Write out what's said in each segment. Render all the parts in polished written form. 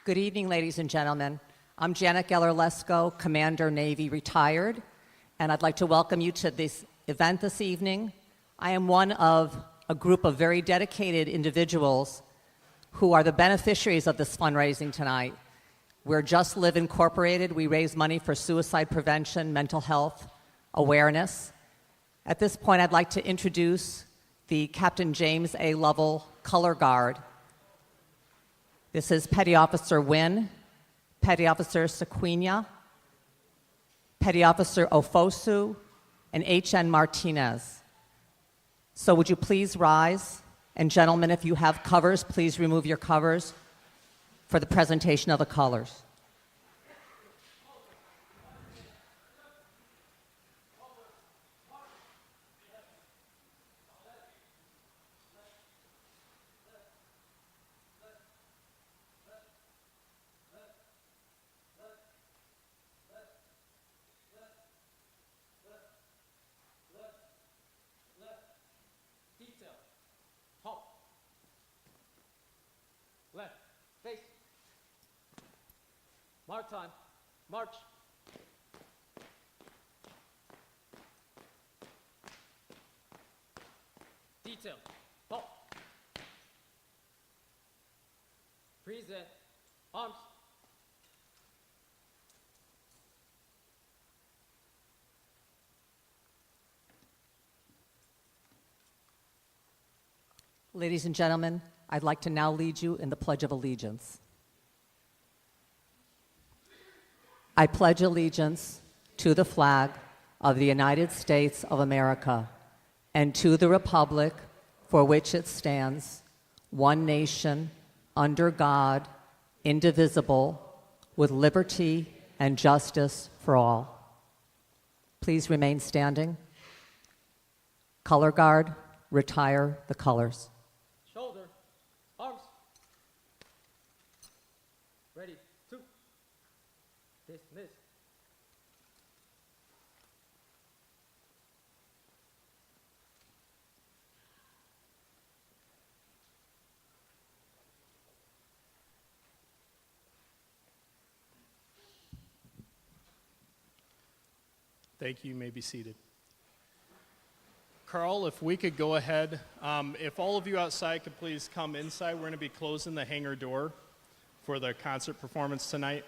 Good evening, ladies and gentlemen. I'm Janet Geller-Lesko, Commander Navy retired, and I'd like to welcome you to this event this evening. I am one of a group of very dedicated individuals who are the beneficiaries of this fundraising tonight. We're Just Live Incorporated. We raise money for suicide prevention, mental health awareness. At this point, I'd like to introduce the Captain James A. Lovell Color Guard. This is Petty Officer Wynn, Petty Officer Sequina, Petty Officer Ofosu, and H.N. Martinez. So would you please rise? And gentlemen, if you have covers, please remove your covers for the presentation of the colors. Left, face. Mark time. March. Detail. Halt. Present. Arms. Ladies and gentlemen, I'd like to now lead you in the Pledge of Allegiance. I pledge allegiance to the flag of the United States of America and to the republic for which it stands, one nation, under God, indivisible, with liberty and justice for all. Please remain standing. Color Guard, retire the colors. Shoulder. Arms. Ready. 2. Dismiss. Thank you. You may be seated. Carl, if we could go ahead, if all of you outside could please come inside. We're going to be closing the hangar door for the concert performance tonight.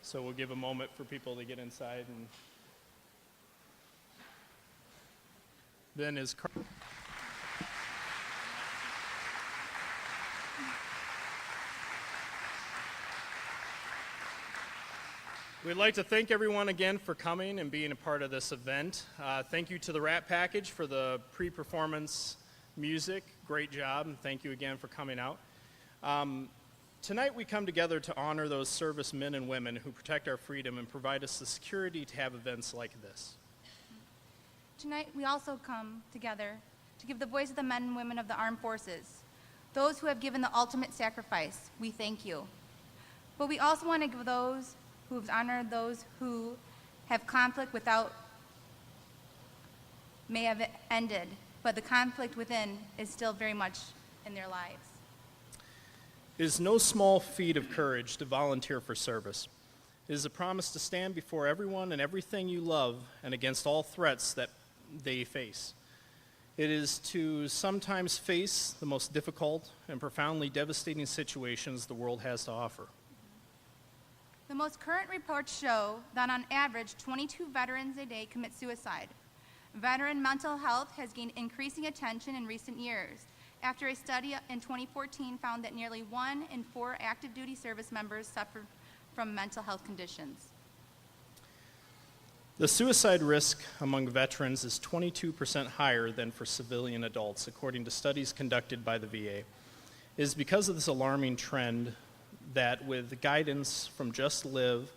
So we'll give a moment for people to get inside. And then is Carl. We'd like to thank everyone again for coming and being a part of this event. Thank you to the Rat Package for the pre-performance music. Great job, and thank you again for coming out. Tonight we come together to honor those servicemen and women who protect our freedom and provide us the security to have events like this. Tonight we also come together to give the voice of the men and women of the armed forces, those who have given the ultimate sacrifice. We thank you. But we also want to give those who have honored those who have conflict without may have ended, but the conflict within is still very much in their lives. It is no small feat of courage to volunteer for service. It is a promise to stand before everyone and everything you love and against all threats that they face. It is to sometimes face the most difficult and profoundly devastating situations the world has to offer. The most current reports show that on average, 22 veterans a day commit suicide. Veteran mental health has gained increasing attention in recent years, after a study in 2014 found that nearly 1 in 4 active duty service members suffer from mental health conditions. The suicide risk among veterans is 22% higher than for civilian adults, according to studies conducted by the VA. It is because of this alarming trend that with guidance from Just Live,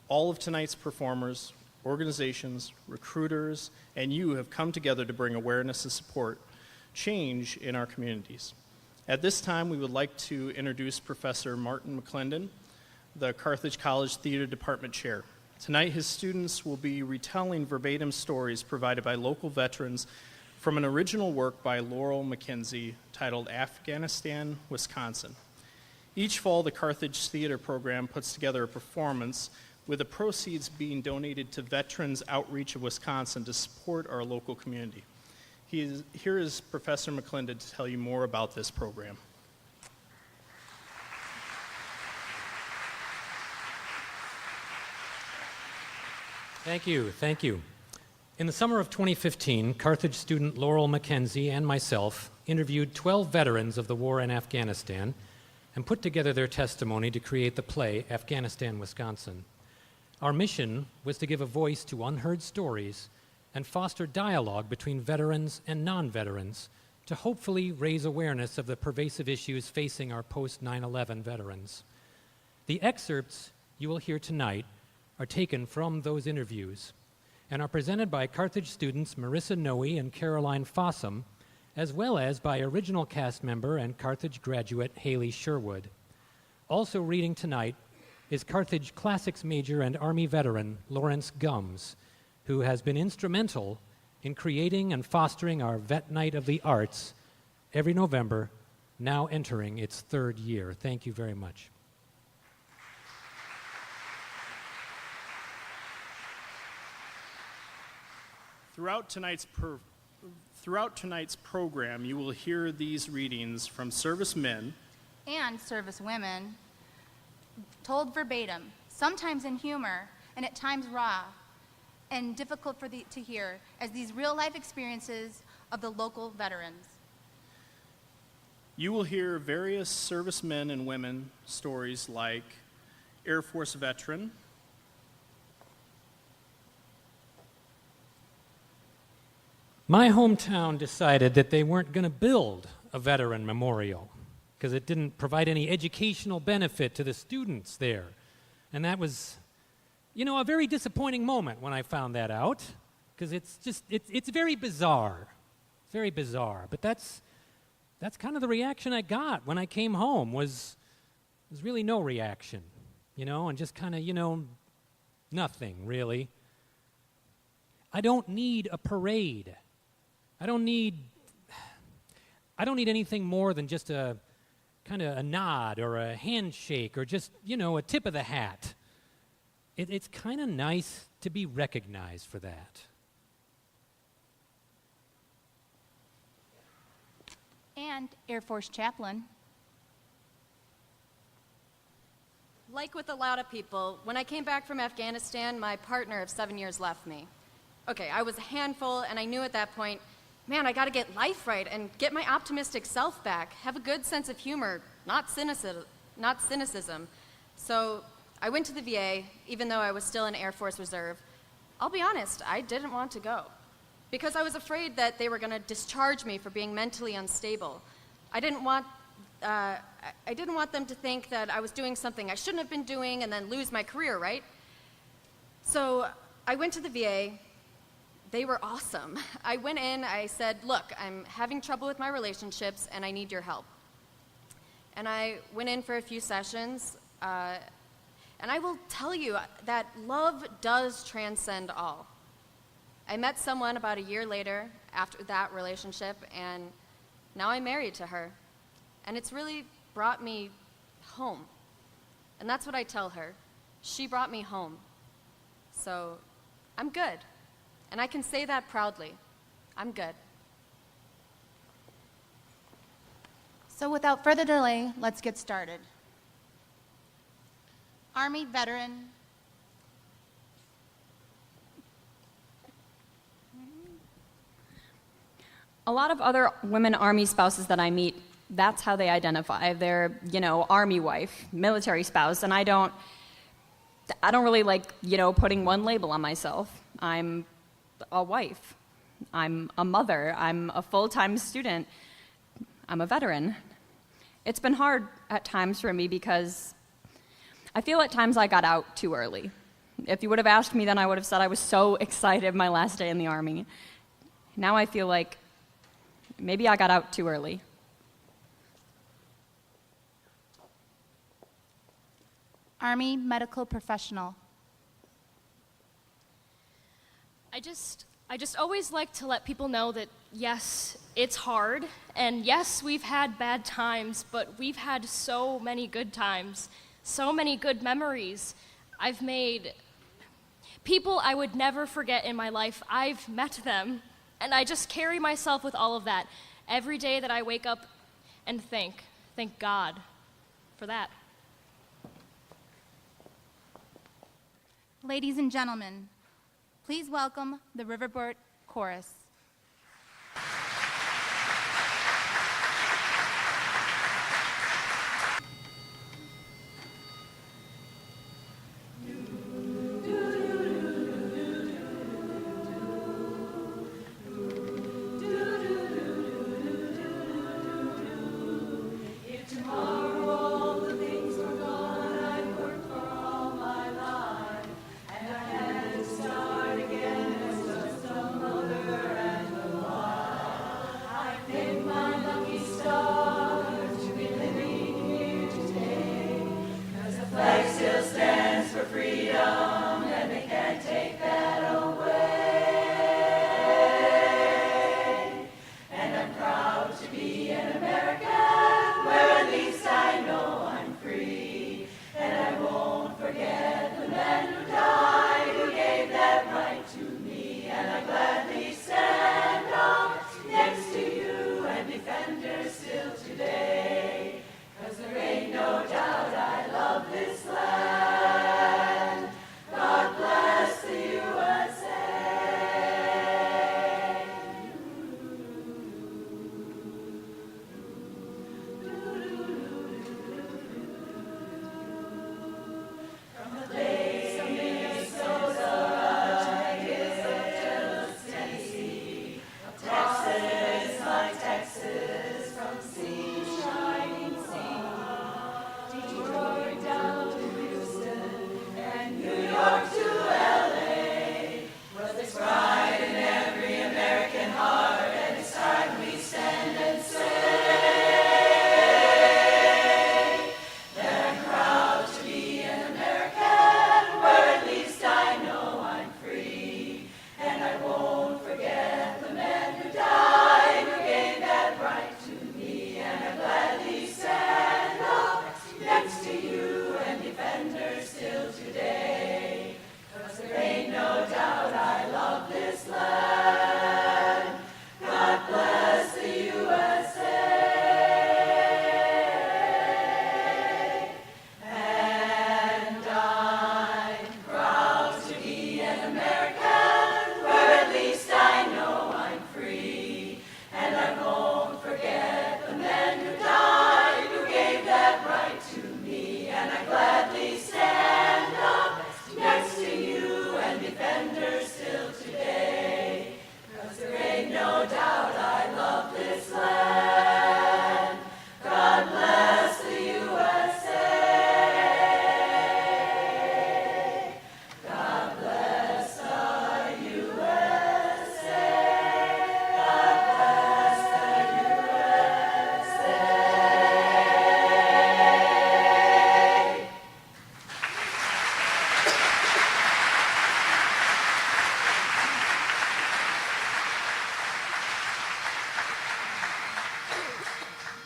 all of tonight's performers, organizations, recruiters, and you have come together to bring awareness and support change in our communities. At this time, we would like to introduce Professor Martin McClendon, the Carthage College Theater Department Chair. Tonight, his students will be retelling verbatim stories provided by local veterans from an original work by Laurel McKenzie titled Afghanistan, Wisconsin. Each fall, the Carthage Theater Program puts together a performance with the proceeds being donated to Veterans Outreach of Wisconsin to support our local community. Here is Professor McClendon to tell you more about this program. Thank you. In the summer of 2015, Carthage student Laurel McKenzie and myself interviewed 12 veterans of the war in Afghanistan and put together their testimony to create the play Afghanistan, Wisconsin. Our mission was to give a voice to unheard stories and foster dialogue between veterans and non-veterans to hopefully raise awareness of the pervasive issues facing our post-9/11 veterans. The excerpts you will hear tonight are taken from those interviews and are presented by Carthage students Marissa Noe and Caroline Fossum, as well as by original cast member and Carthage graduate Haley Sherwood. Also reading tonight is Carthage Classics major and Army veteran Lawrence Gums, who has been instrumental in creating and fostering our Vet Night of the Arts every November, now entering its third year. Thank you very much. Throughout tonight's program, you will hear these readings from servicemen and servicewomen, told verbatim, sometimes in humor, and at times raw and difficult to hear, as these real-life experiences of the local veterans. You will hear various servicemen and women stories like Air Force veteran, My hometown decided that they weren't going to build a veteran memorial because it didn't provide any educational benefit to the students there. And that was, a very disappointing moment when I found that out, because it's very bizarre. It's very bizarre. But that's kind of the reaction I got when I came home, was really no reaction, and just kind of, nothing really. I don't need a parade. I don't need anything more than just a kind of a nod or a handshake or just, a tip of the hat. It's kind of nice to be recognized for that. And Air Force chaplain. Like with a lot of people, when I came back from Afghanistan, my partner of 7 years left me. Okay, I was a handful, and I knew at that point, man, I gotta get life right and get my optimistic self back, have a good sense of humor, not cynicism. So I went to the VA, even though I was still in Air Force Reserve. I'll be honest, I didn't want to go, because I was afraid that they were gonna discharge me for being mentally unstable. I didn't want them to think that I was doing something I shouldn't have been doing and then lose my career, right? So I went to the VA. They were awesome. I went in, I said, look, I'm having trouble with my relationships and I need your help. And I went in for a few sessions, and I will tell you that love does transcend all. I met someone about a year later after that relationship, and now I'm married to her. And it's really brought me home. And that's what I tell her. She brought me home. So I'm good. And I can say that proudly. I'm good. So without further delay, let's get started. Army veteran. A lot of other women Army spouses that I meet, that's how they identify. They're, Army wife, military spouse, and I don't really like, putting one label on myself. I'm a wife. I'm a mother. I'm a full-time student. I'm a veteran. It's been hard at times for me because I feel at times I got out too early. If you would have asked me then, I would have said I was so excited my last day in the Army. Now I feel like maybe I got out too early. Army medical professional. I just always like to let people know that, yes, it's hard. And yes, we've had bad times, but we've had so many good times, so many good memories. I've made people I would never forget in my life. I've met them, and I just carry myself with all of that every day that I wake up and thank God for that. Ladies and gentlemen, please welcome the Riverport Chorus.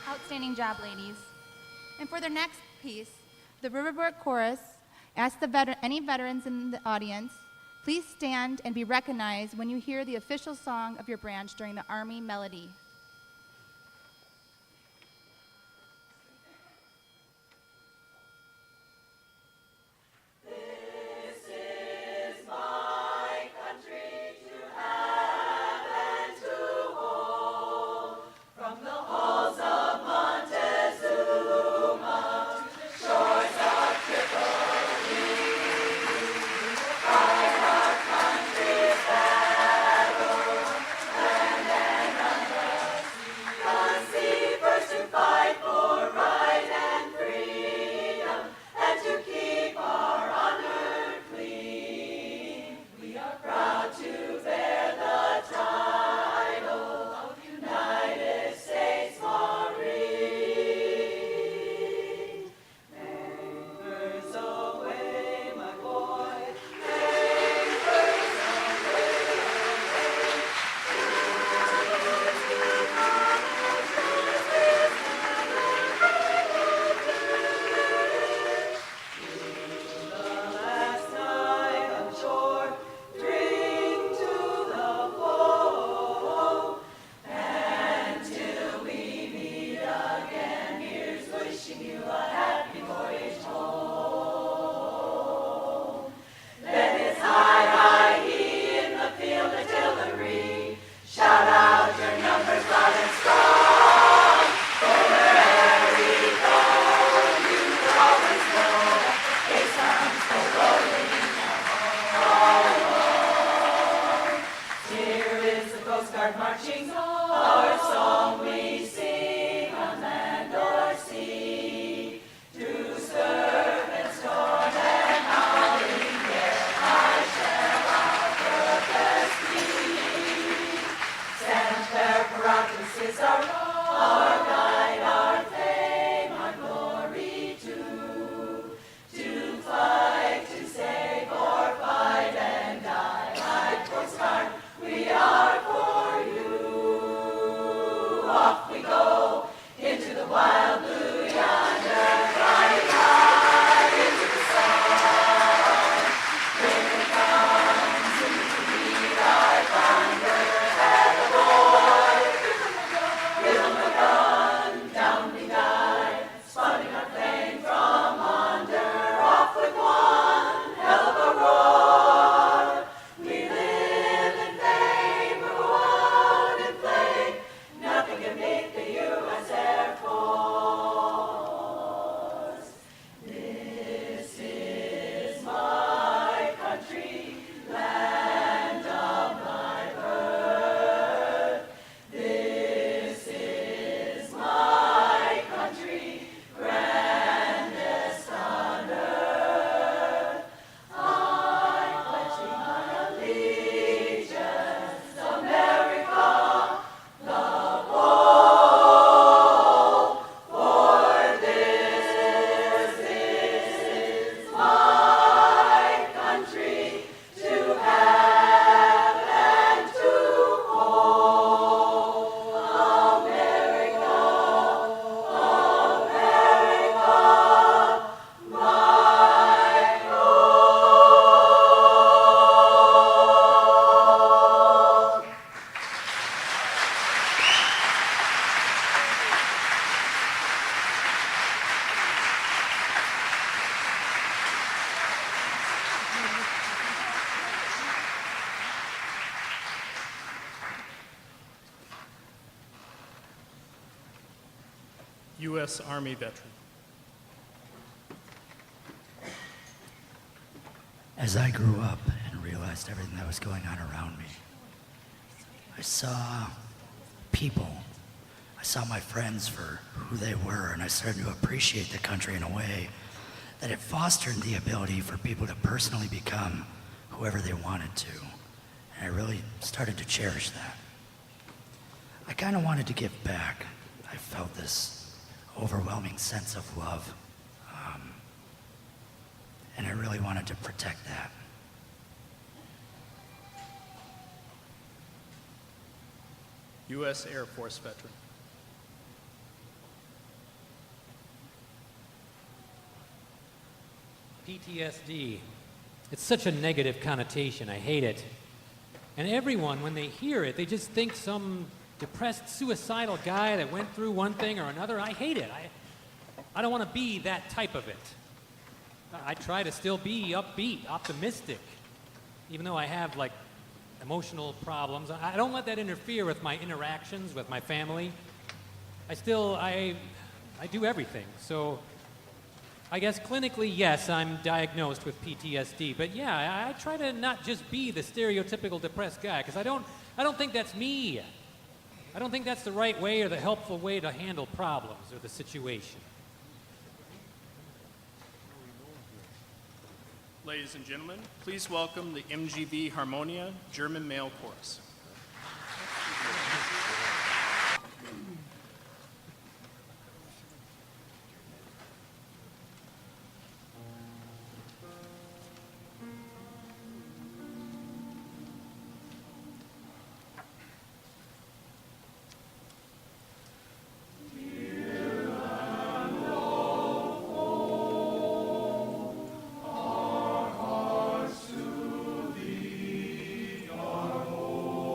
Outstanding job, ladies. And for their next piece, the Riverport Chorus asks any veterans in the audience, please stand and be recognized when you hear the official song of your branch during the Army Melody. U.S. Army veteran. As I grew up and realized everything that was going on around me, I saw people. I saw my friends for who they were, and I started to appreciate the country in a way that it fostered the ability for people to personally become whoever they wanted to. And I really started to cherish that. I kind of wanted to give back. I felt this overwhelming sense of love. And I really wanted to protect that. U.S. Air Force veteran. PTSD. It's such a negative connotation. I hate it. And everyone, when they hear it, they just think some depressed, suicidal guy that went through one thing or another. I hate it. I don't want to be that type of it. I try to still be upbeat, optimistic, even though I have like emotional problems. I don't let that interfere with my interactions with my family. I do everything. So I guess clinically, yes, I'm diagnosed with PTSD. But yeah, I try to not just be the stereotypical depressed guy, because I don't think that's me. I don't think that's the right way or the helpful way to handle problems or the situation. Ladies and gentlemen, please welcome the MGB Harmonia German Male Chorus. Hearts to thee, our hope.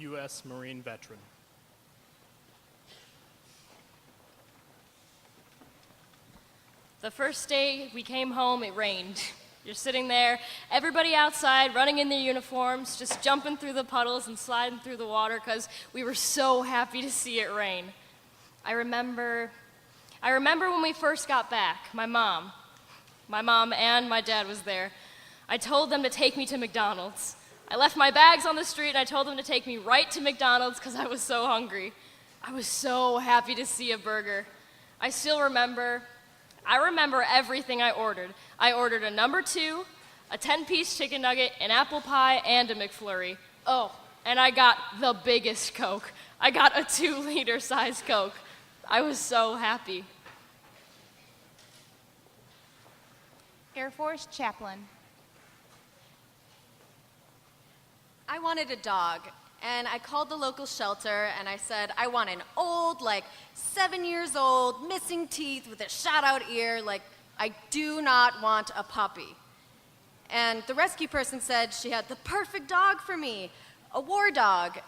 U.S. Marine veteran. The first day we came home, it rained. You're sitting there, everybody outside running in their uniforms, just jumping through the puddles and sliding through the water because we were so happy to see it rain. I remember when we first got back, my mom and my dad was there. I told them to take me to McDonald's. I left my bags on the street and I told them to take me right to McDonald's because I was so hungry. I was so happy to see a burger. I remember everything I ordered. I ordered a number 2, a 10-piece chicken nugget, an apple pie, and a McFlurry. Oh, and I got the biggest Coke. I got a 2-liter size Coke. I was so happy. Air Force Chaplain. I wanted a dog, and I called the local shelter and I said, I want an old, like 7 years old, missing teeth with a shot out ear, like I do not want a puppy. And the rescue person said she had the perfect dog for me, a war dog,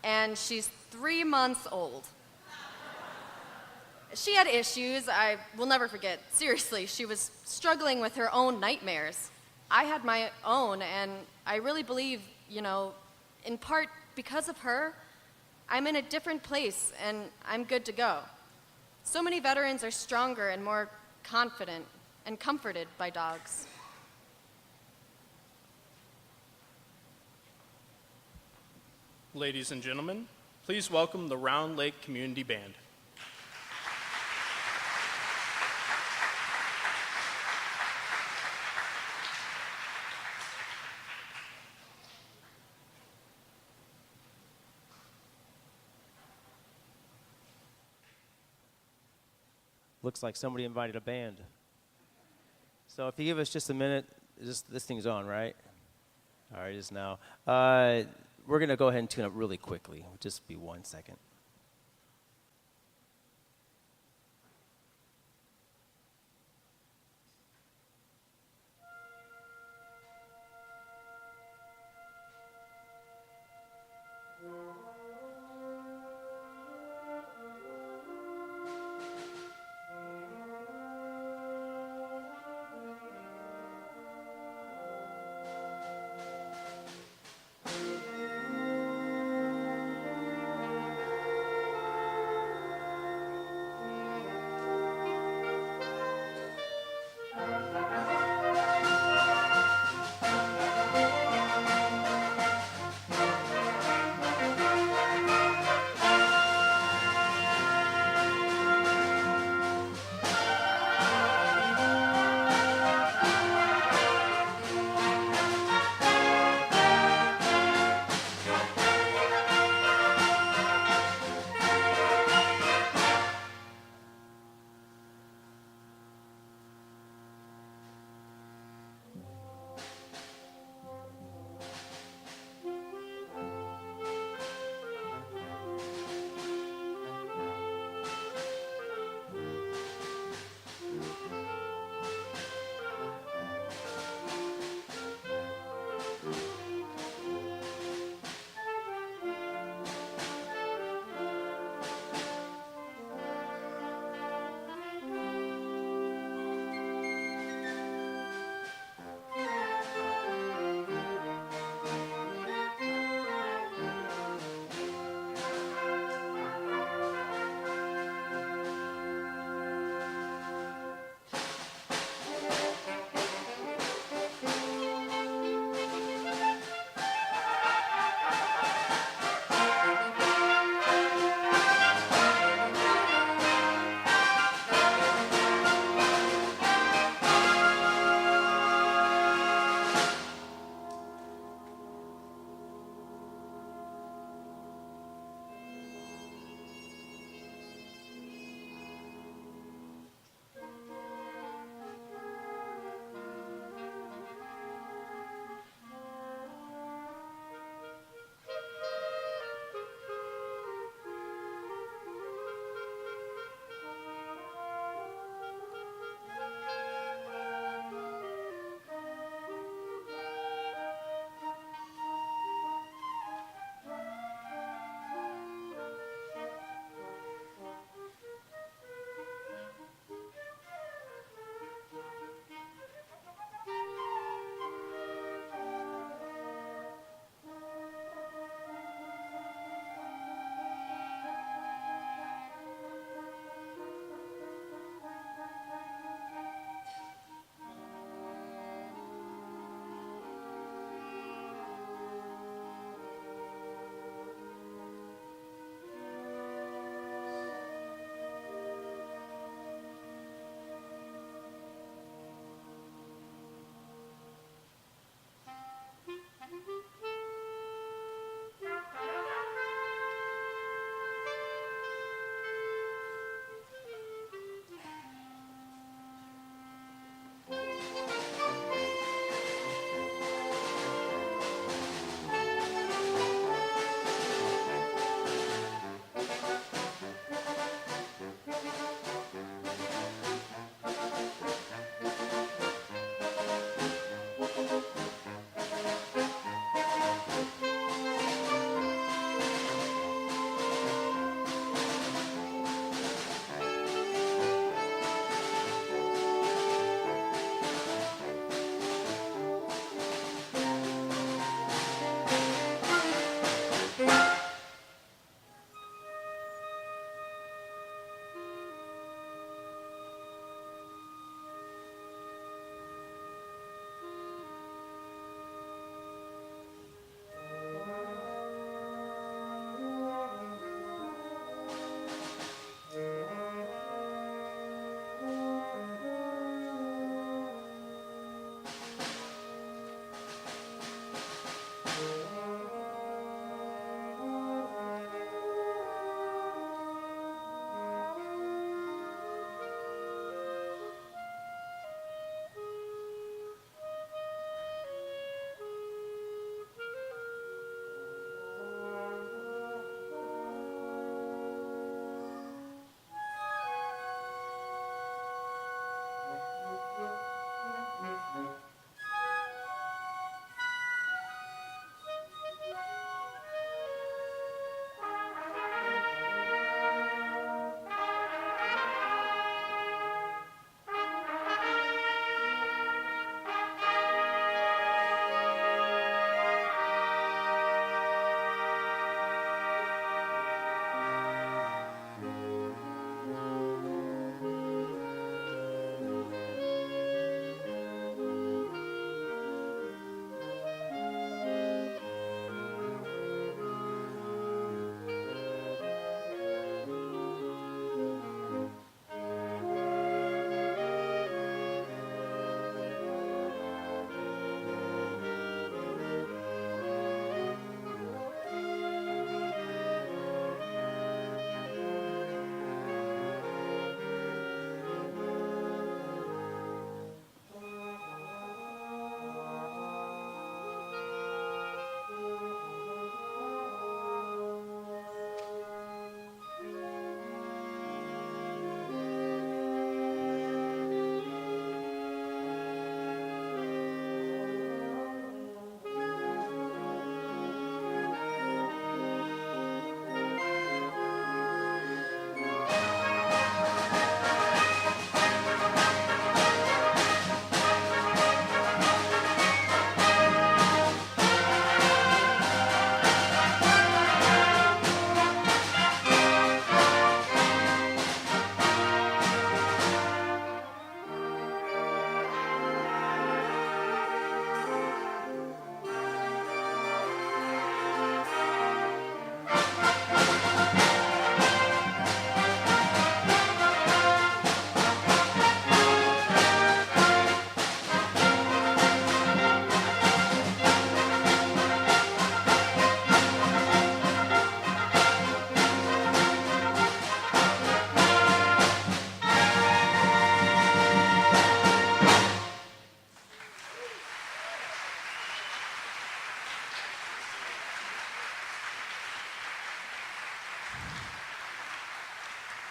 and she's 3 months old. She had issues I will never forget. Seriously, she was struggling with her own nightmares. I had my own, and I really believe, in part because of her, I'm in a different place and I'm good to go. So many veterans are stronger and more confident and comforted by dogs. Ladies and gentlemen, please welcome the Round Lake Community Band. Looks like somebody invited a band. So if you give us just a minute, this thing's on, right? All right, it is now. We're going to go ahead and tune up really quickly. It'll just be 1 second.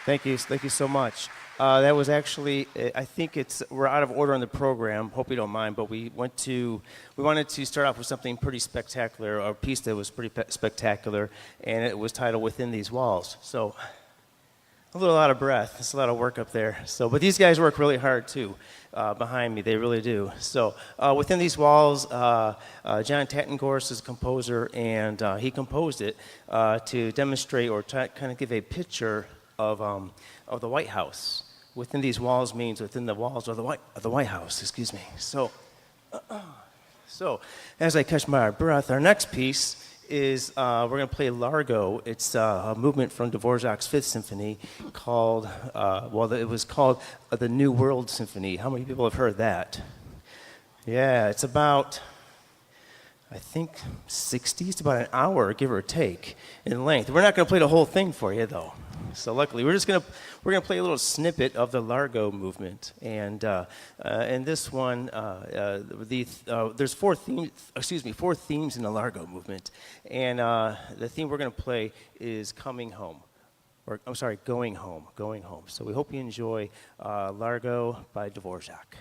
Thank you so much. That was actually, I think we're out of order on the program. Hope you don't mind, but we wanted to start off with something pretty spectacular, or a piece that was pretty spectacular, and it was titled "Within These Walls." So, a little out of breath. It's a lot of work up there. So, but these guys work really hard too, behind me. They really do. So, "Within These Walls," John Tattengorst is a composer, and he composed it to demonstrate or kind of give a picture of the White House. Within these walls means within the walls of the White House. Excuse me. So, as I catch my breath, our next piece is we're going to play Largo. It's a movement from Dvorak's Fifth Symphony called it was called the New World Symphony. How many people have heard that? Yeah, it's about, I think, 60. It's about an hour, give or take, in length. We're not going to play the whole thing for you, though. So luckily, we're gonna play a little snippet of the Largo movement, and this one, there's four themes in the Largo movement, and the theme we're gonna play is coming home, or I'm sorry, going home. So we hope you enjoy Largo by Dvorak.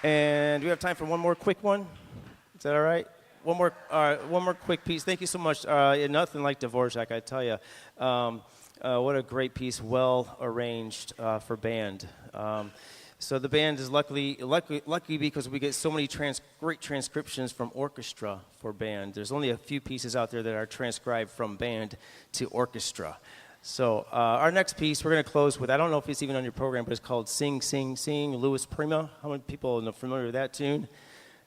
And do we have time for one more quick one? Is that all right? One more quick piece. Thank you so much. Nothing like Dvorak, I tell you. What a great piece, well arranged for band. So the band is lucky because we get so many great transcriptions from orchestra for band. There's only a few pieces out there that are transcribed from band to orchestra. So our next piece, we're going to close with, I don't know if it's even on your program, but it's called Sing, Sing, Sing, Louis Prima. How many people are familiar with that tune?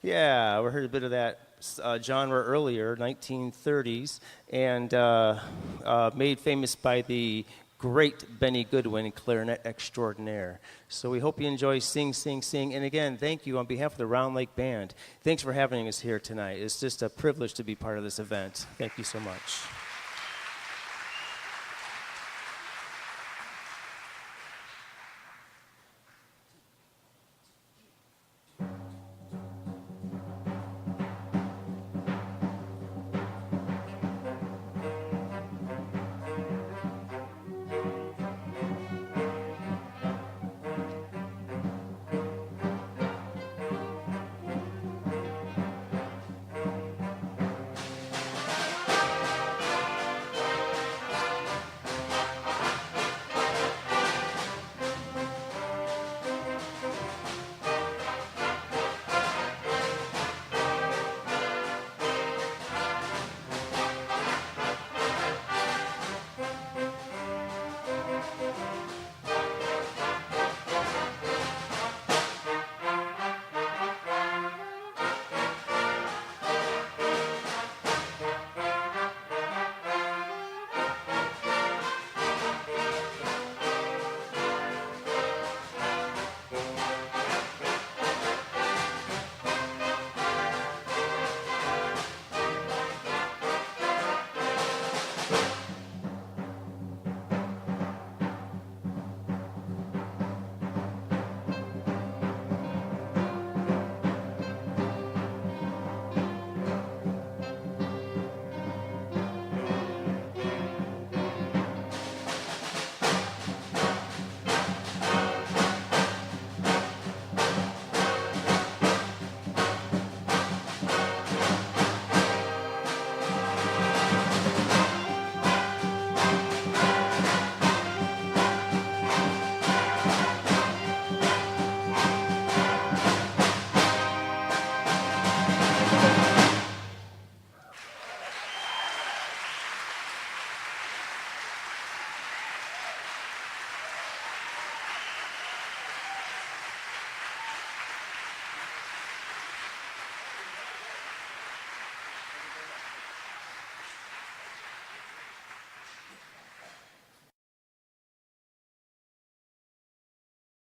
Yeah, we heard a bit of that genre earlier, 1930s, and made famous by the great Benny Goodwin, clarinet extraordinaire. So we hope you enjoy Sing, Sing, Sing. And again, thank you on behalf of the Round Lake Band. Thanks for having us here tonight. It's just a privilege to be part of this event. Thank you so much.